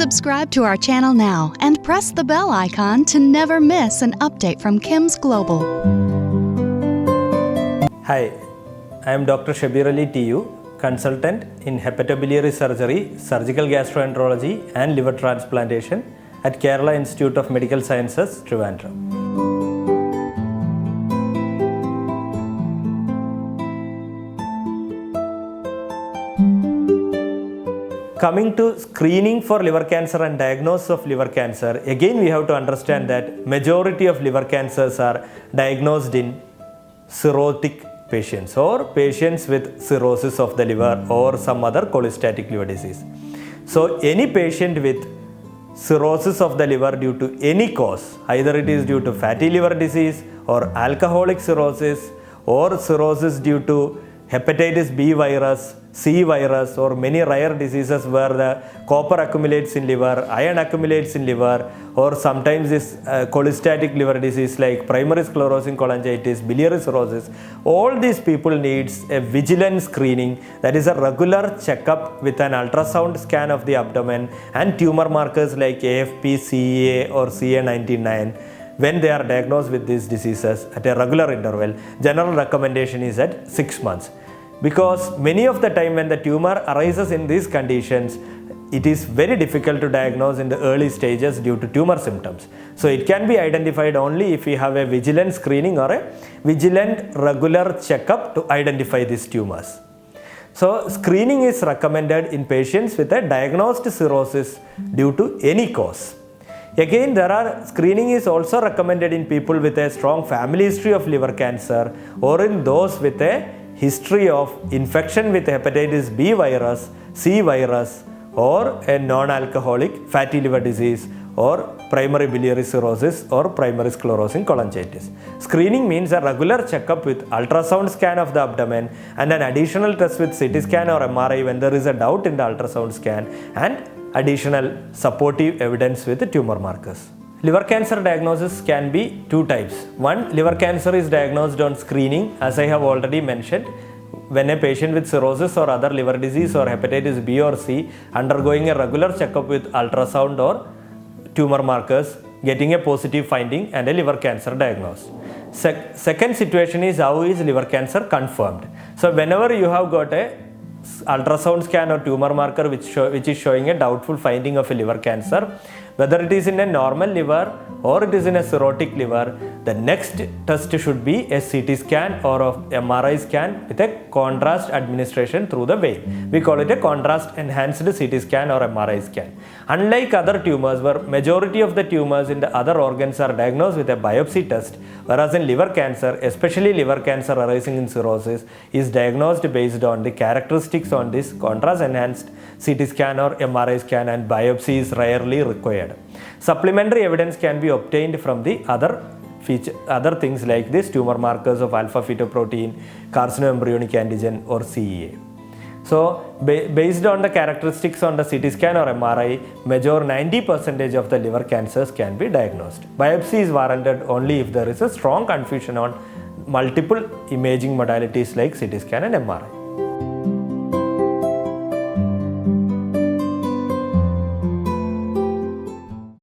Subscribe to our channel now and press the bell icon to never miss an update from KIMS Global. Hi, I am Dr.Shabeerali TU, consultant in hepatobiliary surgery, surgical gastroenterology and liver transplantation at Kerala Institute of Medical Sciences, Trivandrum. Coming to screening for liver cancer and diagnosis of liver cancer, again we have to understand that majority of liver cancers are diagnosed in cirrhotic patients or patients with cirrhosis of the liver or some other cholestatic liver disease. So any patient with cirrhosis of the liver due to any cause, either it is due to fatty liver disease or alcoholic cirrhosis or cirrhosis due to hepatitis B virus, C virus or many rare diseases where the copper accumulates in liver, iron accumulates in liver, or sometimes this cholestatic liver disease like primary sclerosing cholangitis, biliary cirrhosis. All these people needs a vigilant screening, that is a regular checkup with an ultrasound scan of the abdomen and tumor markers like AFP, CEA or CA19-9 when they are diagnosed with these diseases at a regular interval. General recommendation is at 6 months. Because many of the time when the tumor arises in these conditions, it is very difficult to diagnose in the early stages due to tumor symptoms. So it can be identified only if we have a vigilant screening or a vigilant regular checkup to identify these tumors. So screening is recommended in patients with a diagnosed cirrhosis due to any cause. Again, screening is also recommended in people with a strong family history of liver cancer or in those with a history of infection with hepatitis B virus, C virus or a non-alcoholic fatty liver disease or primary biliary cirrhosis or primary sclerosing cholangitis. Screening means a regular checkup with ultrasound scan of the abdomen and an additional test with CT scan or MRI when there is a doubt in the ultrasound scan and additional supportive evidence with the tumor markers. Liver cancer diagnosis can be two types. One, liver cancer is diagnosed on screening, as I have already mentioned. When a patient with cirrhosis or other liver disease or hepatitis B or C undergoing a regular checkup with ultrasound or tumor markers, getting a positive finding and a liver cancer diagnosis. Second situation is how is liver cancer confirmed. So whenever you have got a ultrasound scan or tumor marker which is showing a doubtful finding of a liver cancer, whether it is in a normal liver or it is in a cirrhotic liver, the next test should be a CT scan or a MRI scan with a contrast administration through the vein. We call it a contrast enhanced CT scan or MRI scan. Unlike other tumors where majority of the tumors in the other organs are diagnosed with a biopsy test, whereas in liver cancer, especially liver cancer arising in cirrhosis, is diagnosed based on the characteristics on this contrast enhanced CT scan or MRI scan, and biopsy is rarely required. Supplementary evidence can be obtained from the other things like this tumor markers of alpha fetoprotein, carcinoembryonic antigen or CEA. So based on the characteristics on the CT scan or MRI, major 90% of the liver cancers can be diagnosed. Biopsy is warranted only if there is a strong confusion on multiple imaging modalities like CT scan and MRI.